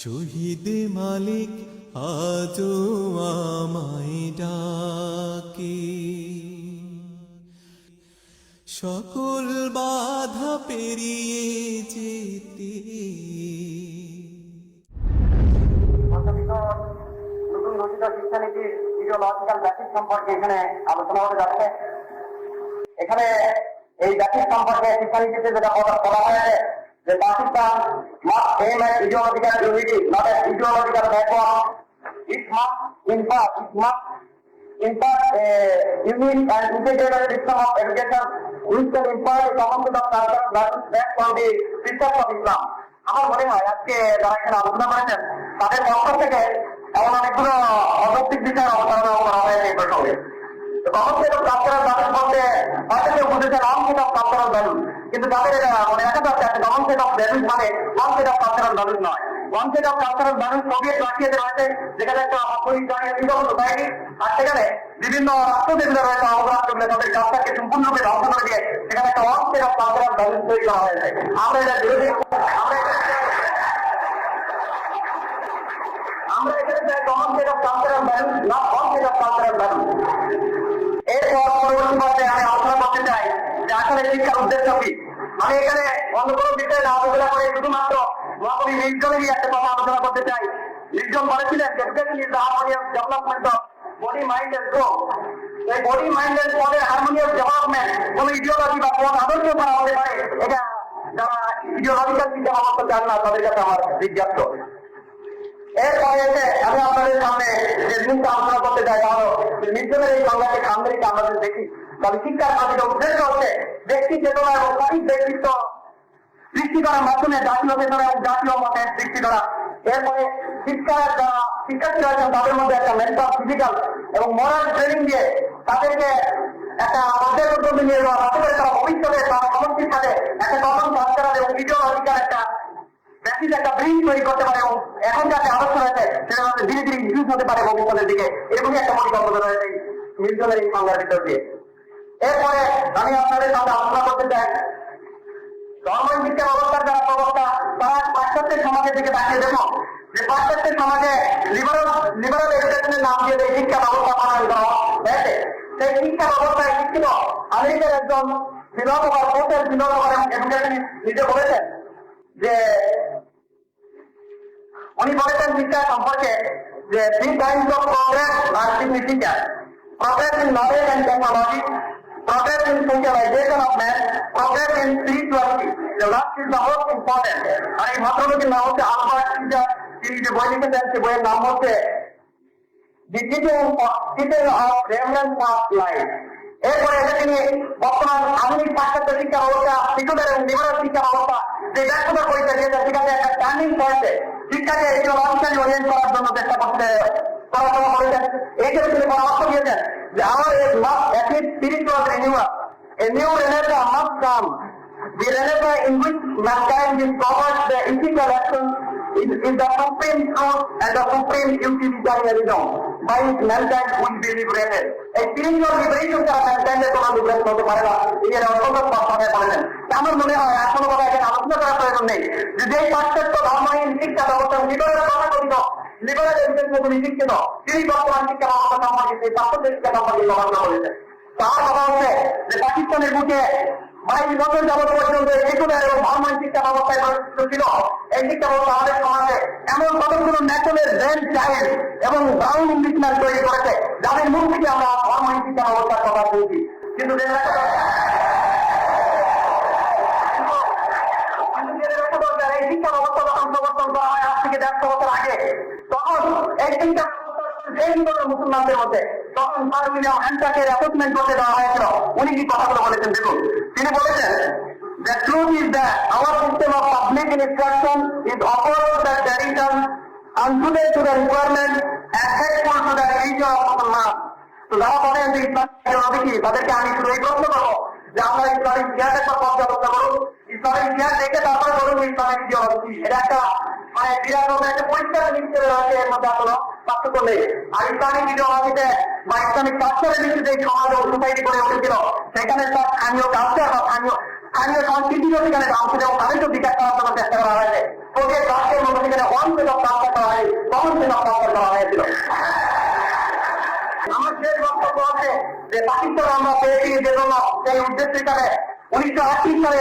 শহীদ মালিক আজও আমায় ডাকে, সকল বাধা পেরিয়ে যেতে। নতুন ঘোষিত শিক্ষানীতির ইডিওলজিক্যাল ব্যাসিস সম্পর্কে এখানে আলোচনা হতে যাচ্ছে। এখানে এই ব্যাসিস সম্পর্কে শিক্ষানীতিতে যেটা বলা হয়েছে যে Pakistan must aim at ideological unity, not at ideological backward. It must impart a unique and integrated system of education which can impart a common set of cultural values based on the precepts of Islam. আমার মনে হয় আজকে যারা এখানে আলোচনা করেছেন তাদের পক্ষ থেকে এমন অনেকগুলো অযৌক্তিক বিষয় অবতারণা করা হয়েছে এই প্রসঙ্গে। Common set of cultural values বলতে হয়তো কেউ বুঝেছে রং সেট অফ কালচারাল ভ্যালুস, কিন্তু তাদের এটা মনে রাখা দরকার কমন সেট অফ ভ্যালুস মানে wrong set of cultural values নয়। One set of cultural values Soviet রাশিয়াতে রয়েছে, যেখানে একটা সোসাইটি, আর সেখানে বিভিন্ন রাষ্ট্র যেগুলো রয়েছে অবরাষ্ট্রগুলো তাদের কালচারকে সম্পূর্ণরূপে ধ্বংস করে দিয়ে সেখানে একটা one set of cultural values তৈরি করা হয়েছে। আমরা এটা বিরোধী, আমরা এখানে চাই common set of cultural values, না one set of cultural values. এরপর পরবর্তী পর্যায়ে আমি আলোচনা করতে চাই যে আসলে শিক্ষার উদ্দেশ্য কি। আমি এখানে অন্য কোনো বিষয়ে না আলোচনা করে শুধুমাত্র মহাকবি নির্জনেরই একটা কথা আলোচনা করতে চাই। নির্জন বলেছিলেন যে education is the harmonious development of body mind and soul. এই বডি মাইন্ড এন্ড সোলের হারমোনিয়াস ডেভেলপমেন্ট কোন ইডিওলজি বা কোন আদর্শ করা হতে পারে, এটা যারা ইডিওলজিক্যাল চিন্তা ভাবনা চান না তাদের কাছে আমার জিজ্ঞাসা। এরপরে এসে আমি আপনাদের সামনে যে জিনিসটা আলোচনা করতে চাই তা হলো নির্জনের এই সংজ্ঞাকে সামনে রেখে আমরা যদি দেখি তাহলে শিক্ষার প্রতিটা উদ্দেশ্য হচ্ছে ব্যক্তি চেতনা এবং সঠিক ব্যক্তিত্ব সৃষ্টি করার মাধ্যমে জাতীয় চেতনা এবং জাতীয় মতের সৃষ্টি করা। এরপরে শিক্ষার যারা শিক্ষার্থী রয়েছেন তাদের মধ্যে একটা মেন্টাল, ফিজিক্যাল এবং মোরাল ট্রেনিং দিয়ে তাদেরকে একটা পর্যায়ক্রমে নিয়ে যাওয়া, যাতে করে তারা ভবিষ্যতে তারা সমাজের সাথে একটা কমন কালচারাল এবং ইডিওলজিক্যাল একটা ব্যক্তির একটা ব্রিজ তৈরি করতে পারে এবং এখন যাতে আদর্শ রয়েছে সেটা ধীরে ধীরে ইনফিউজ হতে পারে ভবিষ্যতের দিকে, এরকমই একটা পরিকল্পনা রয়েছে নির্জনের এই সংজ্ঞার ভিতর দিয়ে। এরপরে আমি আপনাদের সাথে আলোচনা করতে চাই ধর্মীয় শিক্ষা ব্যবস্থার যারা প্রবক্তা তারা পাশ্চাত্যের সমাজের দিকে তাকিয়ে দেখো যে পাশ্চাত্যের সমাজে লিবারাল এডুকেশনের নাম দিয়ে যে শিক্ষা ব্যবস্থা বানানো দেওয়া হয়েছে, সেই শিক্ষা ব্যবস্থায় শিক্ষিত আমেরিকার একজন ফিলোসফার, সোশ্যাল ফিলোসফার এবং এডুকেশন নিজে বলেছেন যে উনি বলেছেন শিক্ষা সম্পর্কে যে থ্রি কাইন্ডস অফ প্রোগ্রেস আর significant: progress in knowledge and technology, progress in socialization of man, progress in spirituality. The last is the most important. আর এই ভদ্রলোকের নাম হচ্ছে আলবার্ট টিচার। তিনি যে বই লিখেছেন সে বইয়ের নাম হচ্ছে the teaching of reference of life. এরপরে এসে তিনি বর্তমান আধুনিক পাশ্চাত্য শিক্ষা ব্যবস্থা, শিশুদের এবং লিবারাল শিক্ষা ব্যবস্থা যে ব্যর্থতা করেছে সেখানে একটা টার্নিং পয়েন্টে শিক্ষাকে ইডিওলজিক্যালি ওরিয়েন্ট করার জন্য চেষ্টা করতে পড়াশোনা করেছেন। এই ক্ষেত্রে তিনি পরামর্শ দিয়েছেন যে our age must achieve spiritual renewal. A new renaissance must come. The renaissance in which mankind discovers the ethical action is the supreme truth and the supreme utilitarianism by which mankind will be liberated. A spiritual liberation ছাড়া ম্যানকাইন্ডের কোনো liberation হতে পারে না। এর অত্যন্ত স্পষ্টভাবে বলেছেন। আমার মনে হয় আর কোনো কথা এখানে আলোচনা করার প্রয়োজন নেই যে পাশ্চাত্য ধর্মহীন শিক্ষা ব্যবস্থা লিবারেল কথা কথিত লিবারেল এডুকেশনে তিনি শিক্ষিত, তিনি বর্তমান শিক্ষা ব্যবস্থা সম্পর্কে সেই পাশ্চাত্য শিক্ষা সম্পর্কে গবেষণা করেছেন। তার কথা হচ্ছে যে পাকিস্তানের বুকে 22 বছর যাবত পর্যন্ত সেকুলার এবং ধর্মহীন শিক্ষা ব্যবস্থায় প্রতিষ্ঠিত ছিল। এই শিক্ষা ব্যবস্থা আমাদের সমাজে এমন কতগুলো ন্যাশনাল ব্রেন চাইল্ড এবং ব্রাউন ইংলিশম্যান তৈরি করেছে যাদের মুখ থেকে আমরা ধর্মহীন শিক্ষা ব্যবস্থার কথা বলছি, কিন্তু এই শিক্ষা ব্যবস্থা যখন প্রবর্তন করা হয় আজ থেকে 150 বছর আগে, তখন এই শিক্ষা মুসলমানদের মধ্যে তখন অ্যাসেসমেন্ট করতে দেওয়া হয়েছিল। উনি কি কথাগুলো বলেছেন দেখুন, তিনি বলেছেন the truth is that our system of public instruction is opposed to the tradition, unsuited to the requirement and hateful to the religion of Muslims. তো যারা বলেন যে ইসলামিক কি, তাদেরকে আমি শুধু এই প্রশ্ন করবো যে আমরা ইসলামিক ইতিহাসের পর পর্যালোচনা করুন, ইসলামিক ইতিহাস দেখে তারপরে বলুন ইসলামিক ইডিওলজি। এটা একটা মানে বিরাট একটা পরিষ্কার নিশ্চয় রয়েছে, এর মধ্যে কোনো পার্থক্য নেই। আর ইসলামিক ইডিওলজিতে বা ইসলামিক কালচারের ভিত্তিতে যে সমাজ ও সোসাইটি করে উঠেছিল সেখানে তার স্থানীয় কালচার বা স্থানীয় সংস্কৃতিও সেখানে ধ্বংস এবং তাদেরকেও বিকাশ করার জন্য চেষ্টা করা হয়েছে। প্রত্যেক রাষ্ট্রের মধ্যে সেখানে ওয়ান সেট অফ কালচার করা হয়, কমন সেট অফ কালচার করা হয়েছিল। আমার শেষ বক্তব্য আছে যে পাকিস্তান আমরা পেয়েছি যে জন্য সেই উদ্দেশ্য হিসাবে 1938 সালে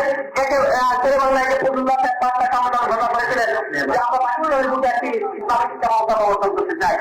ছেলেবেলায় ফজলুল্লাহ সাহেব পাঁচটা কামড় ঘোষণা করেছিলেন যে আমরা পাকিস্তানের মধ্যে একটি ইসলামিক শিক্ষা ব্যবস্থা প্রবর্তন করতে চাই।